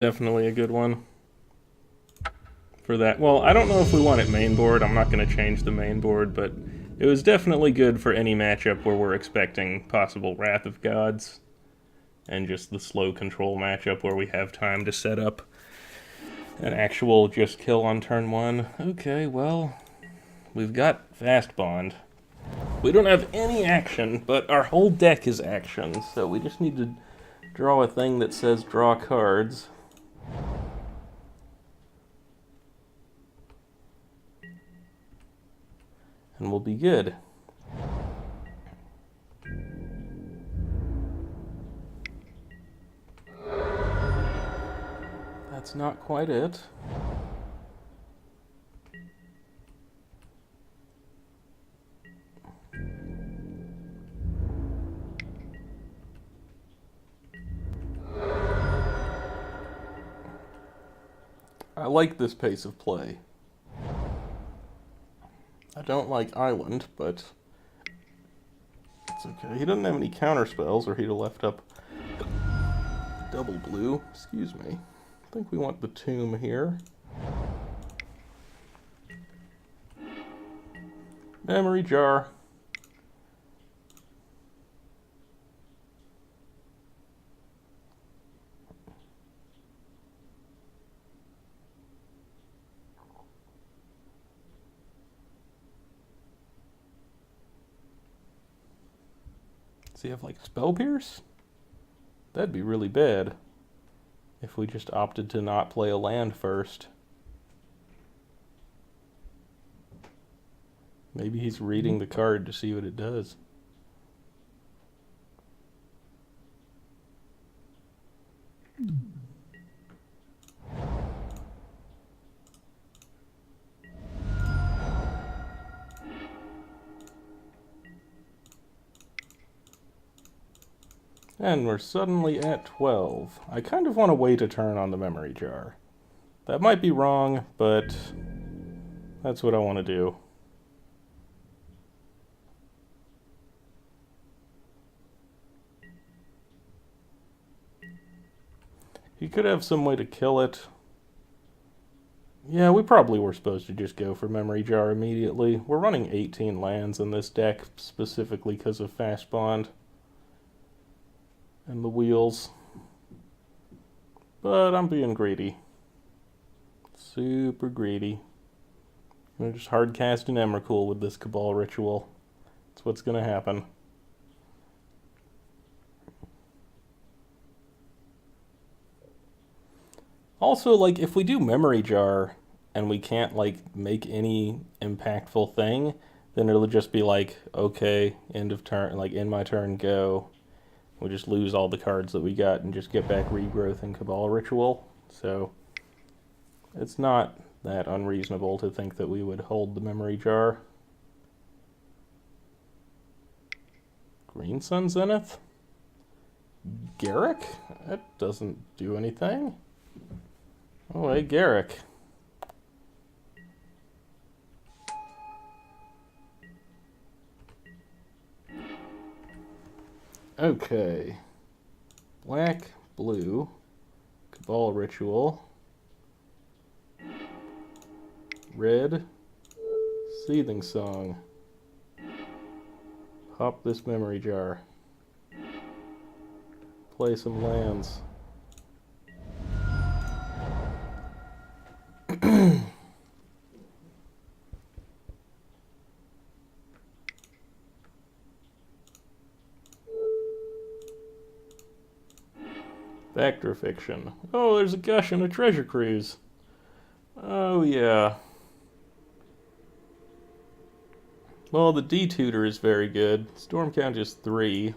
Definitely a good one for that. Well, I don't know if we want it main board. I'm not going to change the main board, but it was definitely good for any matchup where we're expecting possible Wrath of Gods, and just the slow control matchup where we have time to set up an actual just kill on turn one. Okay, well, we've got Fast Bond. We don't have any action, but our whole deck is action, so we just need to draw a thing that says draw cards. And we'll be good. That's not quite it. I like this pace of play. I don't like Island, but it's okay. He doesn't have any counter spells, or he'd have left up double blue. Excuse me. I think we want the Tomb here. Memory Jar. Does he have like Spell Pierce? That'd be really bad if we just opted to not play a land first. Maybe he's reading the card to see what it does. And we're suddenly at 12. I kind of want to wait a turn on the Memory Jar. That might be wrong, but that's what I want to do. He could have some way to kill it. Yeah, we probably were supposed to just go for Memory Jar immediately. We're running 18 lands in this deck specifically because of Fast Bond and the wheels. But I'm being greedy. Super greedy. I'm gonna just hard cast an Emrakul with this Cabal Ritual. That's what's gonna happen. Also, like, if we do Memory Jar and we can't, like, make any impactful thing, then it'll just be like, okay, end of turn, like, end my turn, go. We just lose all the cards that we got and just get back Regrowth and Cabal Ritual. So, it's not that unreasonable to think that we would hold the Memory Jar. Green Sun Zenith? Garruk? That doesn't do anything. Oh, hey, Garruk. Okay. Black, blue, Cabal Ritual, red, Seething Song. Pop this Memory Jar. Play some lands. Factor Fiction. Oh, there's a Gush and a Treasure Cruise. Oh, yeah. Well, the D-Tutor is very good. Storm count is 3.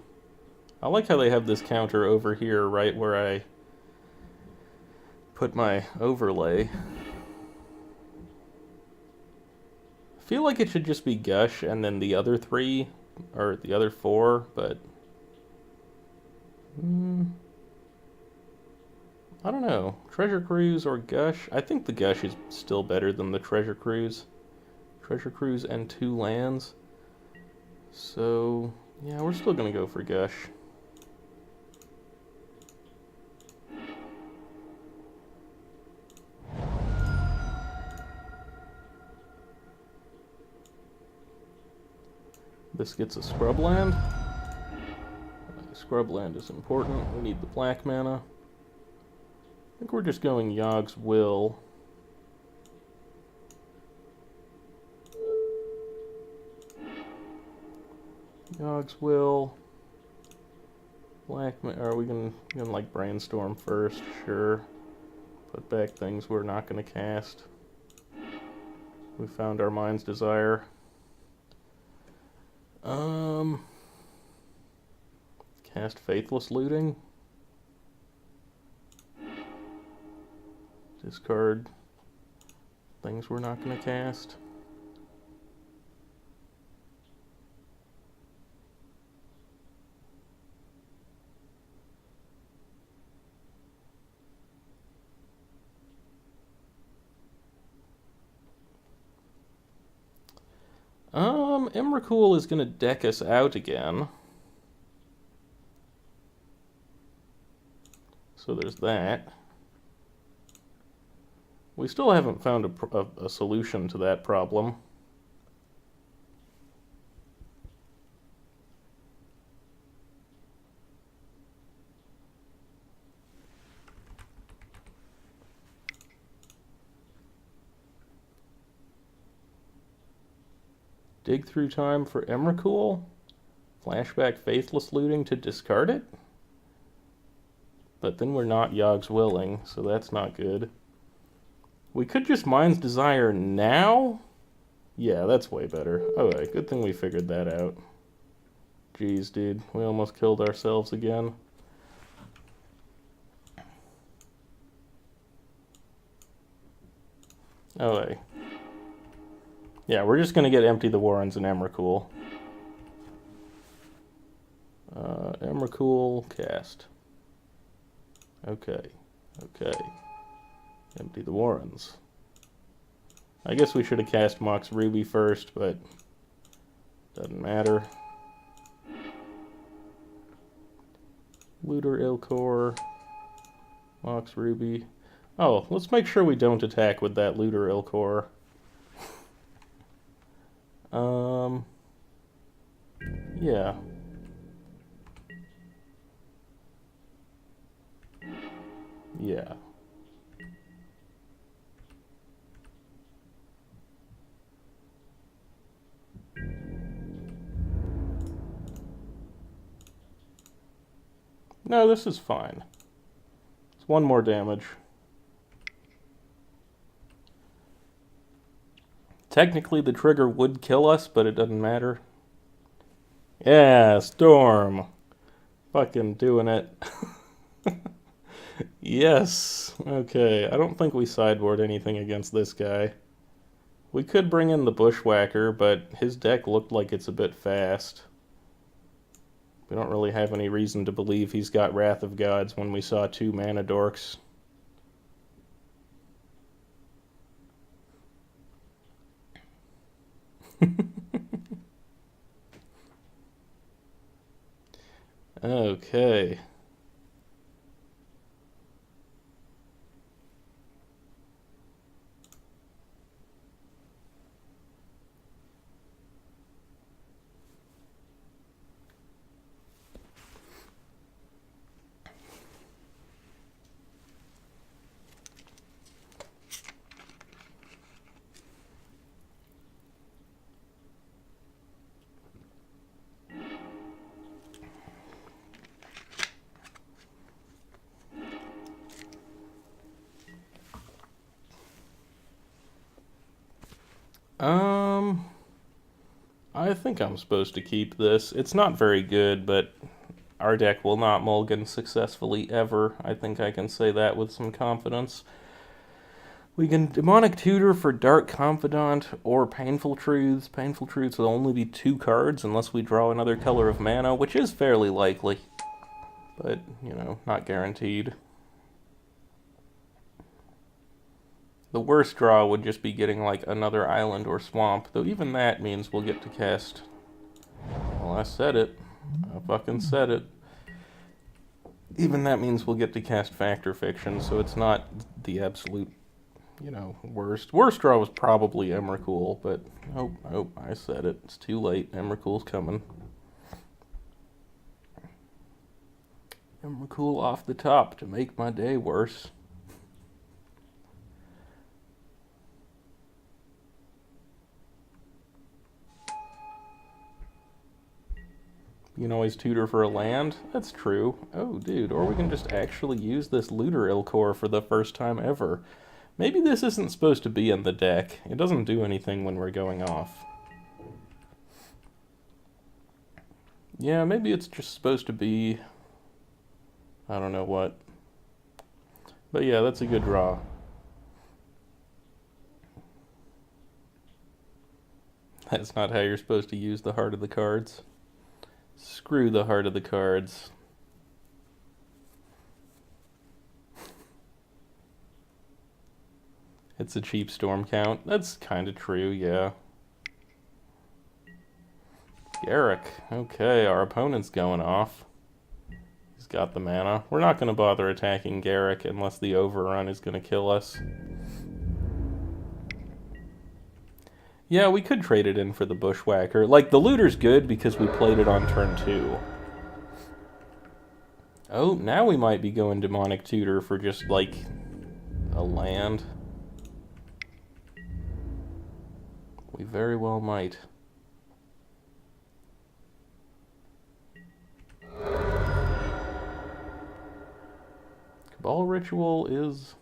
I like how they have this counter over here, right where I put my overlay. I feel like it should just be Gush and then the other 3, or the other 4, but... I don't know. Treasure Cruise or Gush? I think the Gush is still better than the Treasure Cruise. Treasure Cruise and 2 lands. So, yeah, we're still gonna go for Gush. This gets a scrubland. Scrubland is important. We need the black mana. I think we're just going Yogg's Will. Yogg's Will. Black mana. Are we gonna like Brainstorm first? Sure. Put back things we're not gonna cast. We found our Mind's Desire. Cast Faithless Looting. Discard things we're not going to cast. Emrakul is going to deck us out again. So there's that. We still haven't found a solution to that problem. Dig through time for Emrakul. Flashback Faithless Looting to discard it. But then we're not Yogg's Willing, so that's not good. We could just Mind's Desire now? Yeah, that's way better. Alright, good thing we figured that out. Jeez, dude, we almost killed ourselves again. Alright. Yeah, we're just gonna get Empty the Warrens and Emrakul. Emrakul, cast. Okay. Empty the Warrens. I guess we should have cast Mox Ruby first, but doesn't matter. Looter Ilkor, Mox Ruby. Oh, let's make sure we don't attack with that Looter Ilkor. Yeah. Yeah. No, this is fine. It's one more damage. Technically, the trigger would kill us, but it doesn't matter. Yeah, Storm. Fucking doing it. Yes. Okay, I don't think we sideboard anything against this guy. We could bring in the Bushwhacker, but his deck looked like it's a bit fast. We don't really have any reason to believe he's got Wrath of Gods when we saw 2 mana dorks. Okay. I think I'm supposed to keep this. It's not very good, but our deck will not mulligan successfully ever. I think I can say that with some confidence. We can Demonic Tutor for Dark Confidant or Painful Truths. Painful Truths will only be 2 cards unless we draw another color of mana, which is fairly likely. But, you know, not guaranteed. The worst draw would just be getting, like, another island or swamp, though even that means we'll get to cast... Well, I said it. I fucking said it. Even that means we'll get to cast Fact or Fiction, so it's not the absolute you know, worst draw was probably Emrakul, but oh, I said it. It's too late. Emrakul's coming. Emrakul off the top to make my day worse. You can always tutor for a land. That's true. Oh, dude, or we can just actually use this Looter Ilkor for the first time ever. Maybe this isn't supposed to be in the deck. It doesn't do anything when we're going off. Yeah, maybe it's just supposed to be... I don't know what. But yeah, that's a good draw. That's not how you're supposed to use the heart of the cards. Screw the heart of the cards. It's a cheap storm count. That's kind of true, yeah. Garruk. Okay, our opponent's going off. He's got the mana. We're not going to bother attacking Garruk unless the overrun is going to kill us. Yeah, we could trade it in for the Bushwhacker. Like, the Looter's good because we played it on turn 2. Oh, now we might be going Demonic Tutor for just, like, a land. We very well might. Cabal Ritual is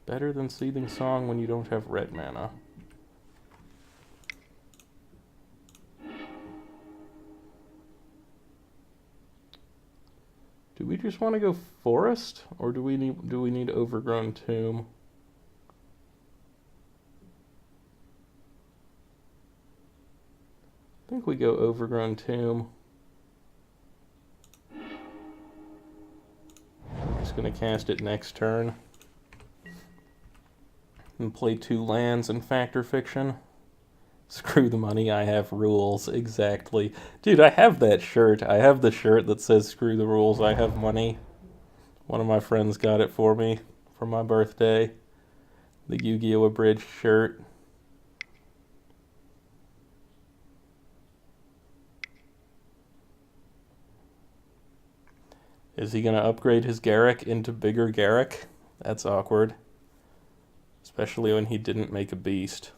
better than Seething Song when you don't have red mana. Do we just want to go Forest, or do we need Overgrown Tomb? I think we go Overgrown Tomb. I'm just going to cast it next turn. And play 2 lands in Fact or Fiction. Screw the money, I have rules. Exactly. Dude, I have that shirt. I have the shirt that says screw the rules, I have money. One of my friends got it for me for my birthday. The Yu-Gi-Oh! Abridged shirt. Is he going to upgrade his Garruk into bigger Garruk? That's awkward. Especially when he didn't make a beast.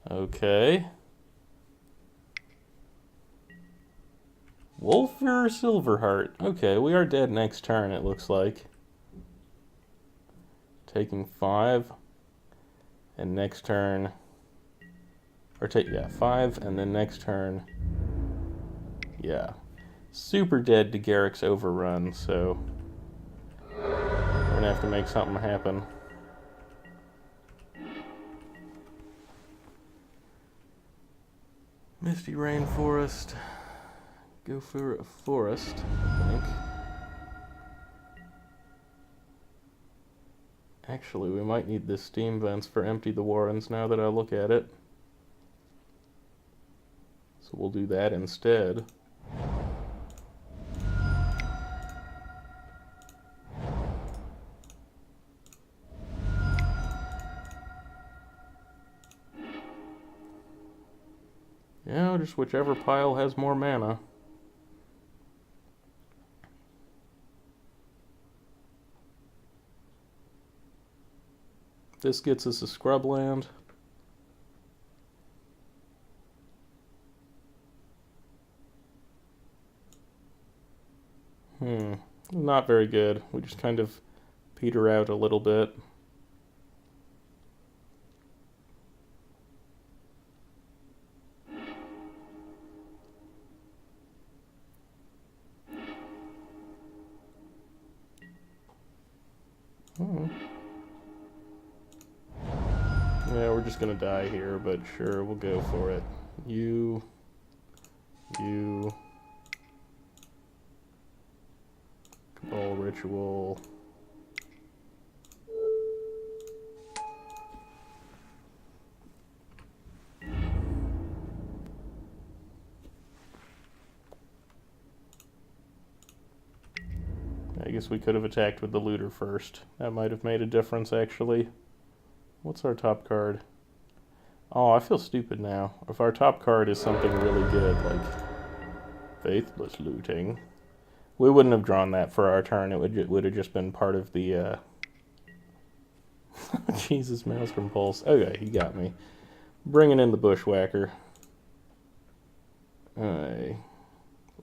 Okay. Wolfir Silverheart. Okay, we are dead next turn, it looks like. Taking 5. And next turn... Or take, yeah, 5, and then next turn... Yeah. Super dead to Garruk's Overrun, so... We're gonna have to make something happen. Misty Rainforest. Go for a forest, I think. Actually, we might need this Steam Vents for Empty the Warrens now that I look at it. So we'll do that instead. Yeah, just whichever pile has more mana. This gets us a scrubland. Not very good. We just kind of peter out a little bit. Yeah, we're just gonna die here, but sure, we'll go for it. You... Cabal Ritual... I guess we could have attacked with the looter first. That might have made a difference, actually. What's our top card? Oh, I feel stupid now. If our top card is something really good, like Faithless Looting, we wouldn't have drawn that for our turn. It would have just been part of the, Jesus, Maelstrom Pulse. Okay, he got me. Bringing in the Bushwhacker. Alright.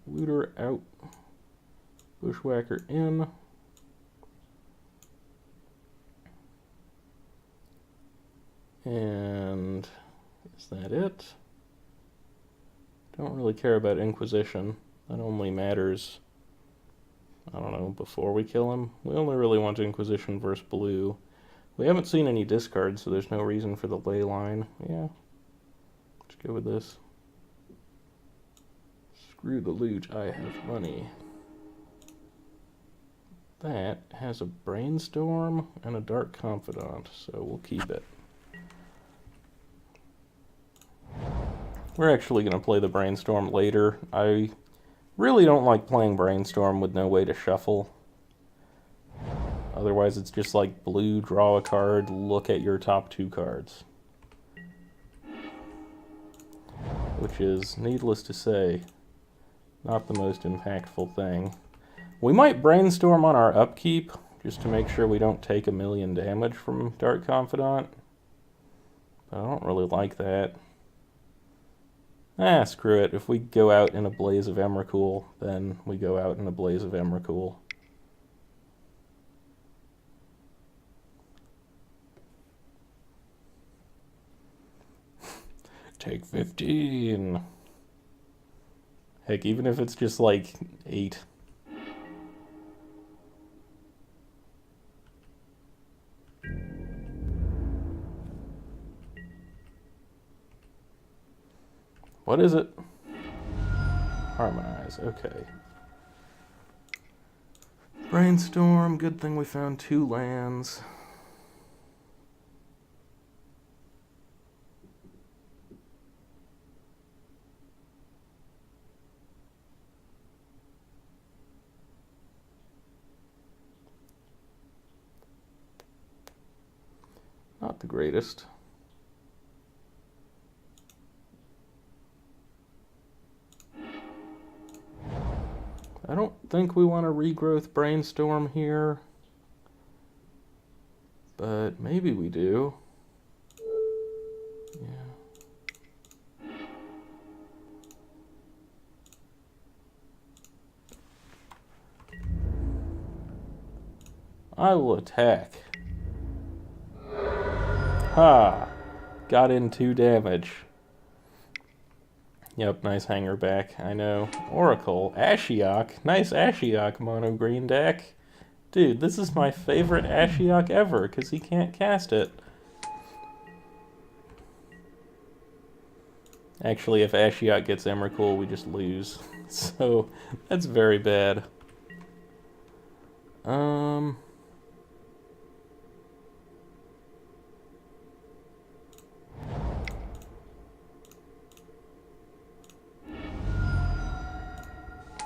Looter out. Bushwhacker in. And is that it? Don't really care about Inquisition. That only matters, I don't know, before we kill him. We only really want Inquisition versus blue. We haven't seen any discards, so there's no reason for the ley line. Yeah. Let's go with this. Screw the loot, I have money. That has a Brainstorm and a Dark Confidant, so we'll keep it. We're actually going to play the Brainstorm later. I really don't like playing Brainstorm with no way to shuffle. Otherwise it's just like blue, draw a card, look at your top 2 cards. Which is, needless to say, not the most impactful thing. We might Brainstorm on our upkeep, just to make sure we don't take 1,000,000 damage from Dark Confidant. But I don't really like that. Ah, screw it. If we go out in a blaze of Emrakul, then we go out in a blaze of Emrakul. Take 15. Heck, even if it's just like 8. What is it? Harmonize, okay. Brainstorm, good thing we found 2 lands. Not the greatest. I don't think we want a Regrowth Brainstorm here, but maybe we do. Yeah. I will attack. Ha! Got in 2 damage. Yep, nice hanger back, I know. Oracle, Ashiok, nice Ashiok mono green deck. Dude, this is my favorite Ashiok ever, because he can't cast it. Actually, if Ashiok gets Emrakul, we just lose. So, that's very bad.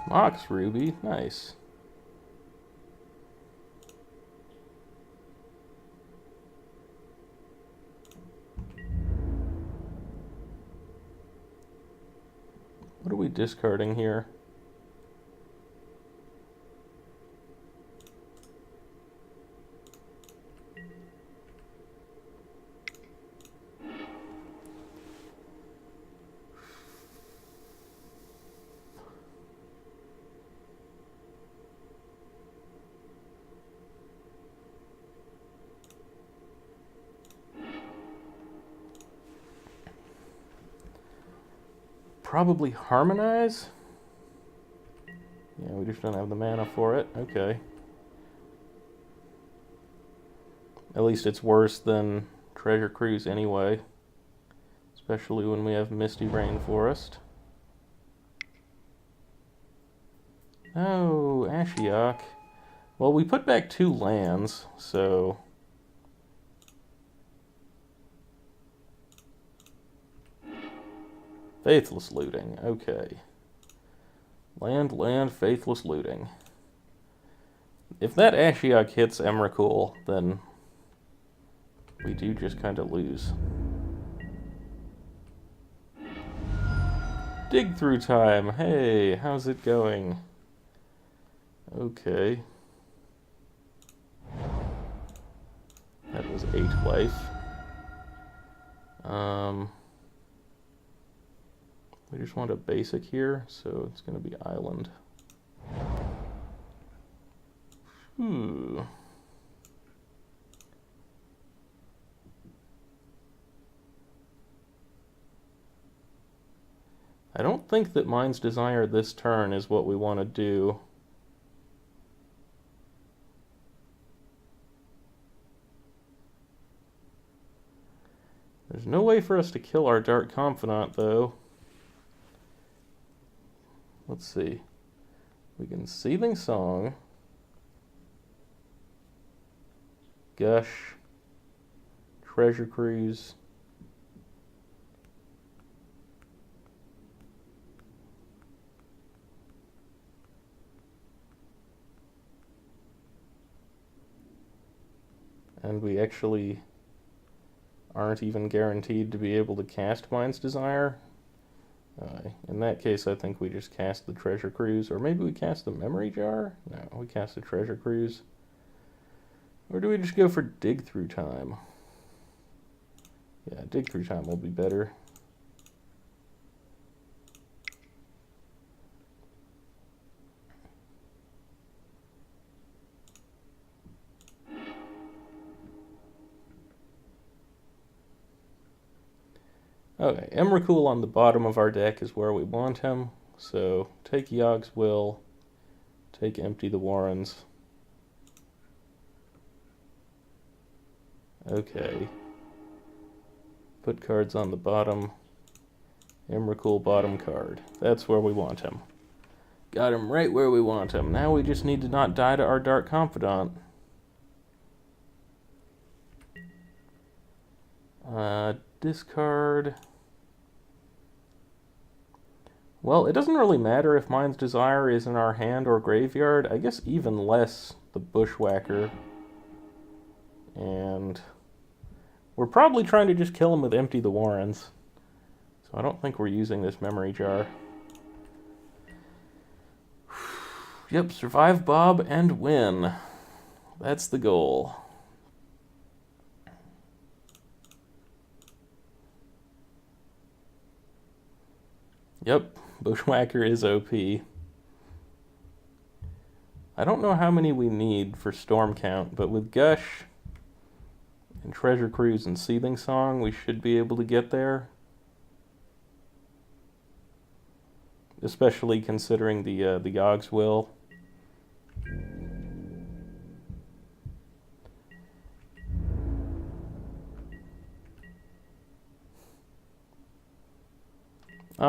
Mox Ruby, nice. What are we discarding here? Probably Harmonize? Yeah, we just don't have the mana for it. Okay. At least it's worse than Treasure Cruise anyway. Especially when we have Misty Rainforest. Oh, Ashiok. Well, we put back 2 lands, so... Faithless Looting, okay. Land, Faithless Looting. If that Ashiok hits Emrakul, then we do just kind of lose. Dig through time. Hey, how's it going? Okay. That was 8 life. We just want a basic here, so it's going to be island. I don't think that Mind's Desire this turn is what we want to do. There's no way for us to kill our Dark Confidant, though. Let's see. We can Seething Song, Gush, Treasure Cruise, and we actually aren't even guaranteed to be able to cast Mind's Desire. In that case, I think we just cast the Treasure Cruise, or maybe we cast the Memory Jar? No, we cast the Treasure Cruise. Or do we just go for Dig Through Time? Yeah, Dig Through Time will be better. Okay, Emrakul on the bottom of our deck is where we want him. So take Yog's Will, take Empty the Warrens. Okay. Put cards on the bottom. Emrakul bottom card. That's where we want him. Got him right where we want him. Now we just need to not die to our Dark Confidant. Discard. Well, it doesn't really matter if Mind's Desire is in our hand or graveyard. I guess even less the Bushwhacker. And we're probably trying to just kill him with Empty the Warrens. So I don't think we're using this Memory Jar. Yep, survive Bob and win. That's the goal. Yep, Bushwhacker is OP. I don't know how many we need for Storm Count, but with Gush and Treasure Cruise and Seething Song, we should be able to get there. Especially considering the Yog's Will.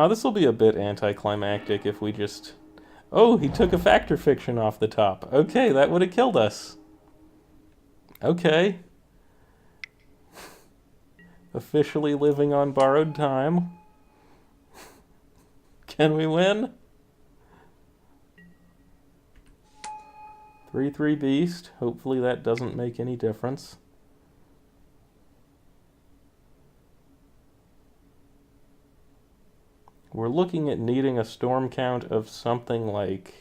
This will be a bit anticlimactic if we just... Oh, he took a Fact or Fiction off the top. Okay, that would have killed us. Okay. Officially living on borrowed time. Can we win? 3/3 Beast. Hopefully that doesn't make any difference. We're looking at needing a storm count of something like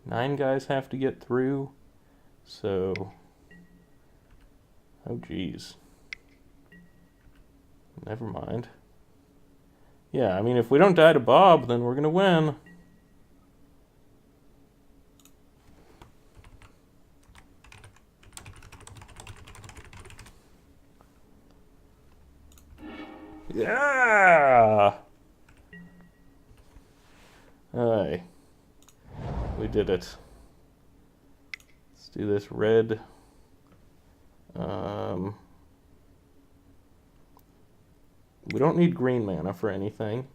9 guys have to get through. So, oh geez. Never mind. Yeah, I mean, if we don't die to Bob, then we're gonna win. Yeah! Alright. We did it. Let's do this red. We don't need green mana for anything.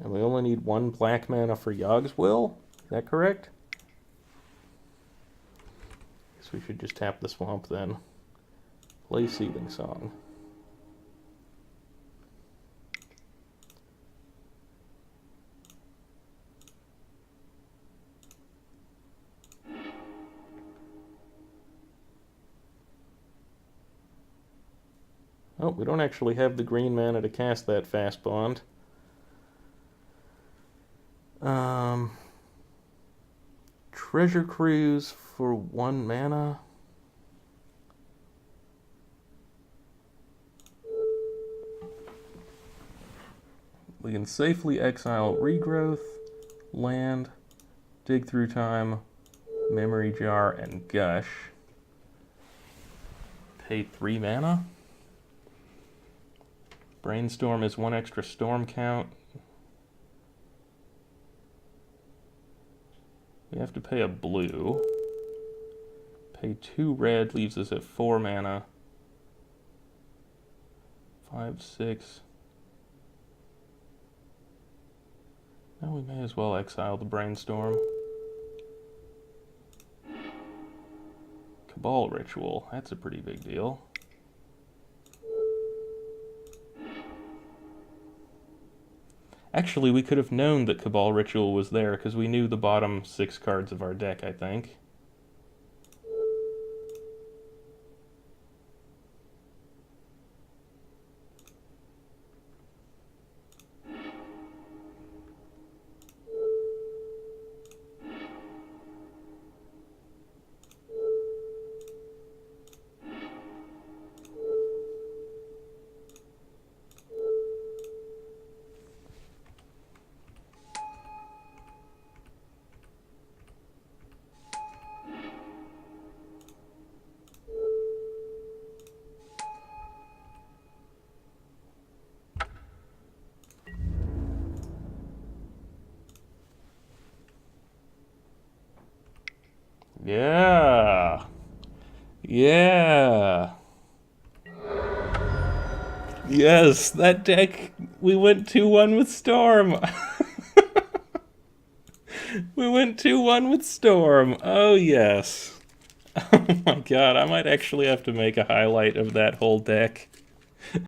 And we only need 1 black mana for Yog's Will. Is that correct? Guess we should just tap the swamp then. Play Seething Song. Oh, we don't actually have the green mana to cast that fast bond. Treasure Cruise for 1 mana. We can safely exile Regrowth, land, Dig Through Time, Memory Jar, and Gush. Pay 3 mana. Brainstorm is 1 extra storm count. We have to pay a blue. Pay 2 red, leaves us at 4 mana. 5, 6. Now we may as well exile the Brainstorm. Cabal Ritual, that's a pretty big deal. Actually, we could have known that Cabal Ritual was there because we knew the bottom 6 cards of our deck, I think. Yeah. Yeah. Yes, that deck, we went 2-1 with Storm. We went 2-1 with Storm. Oh, yes. Oh my god, I might actually have to make a highlight of that whole deck.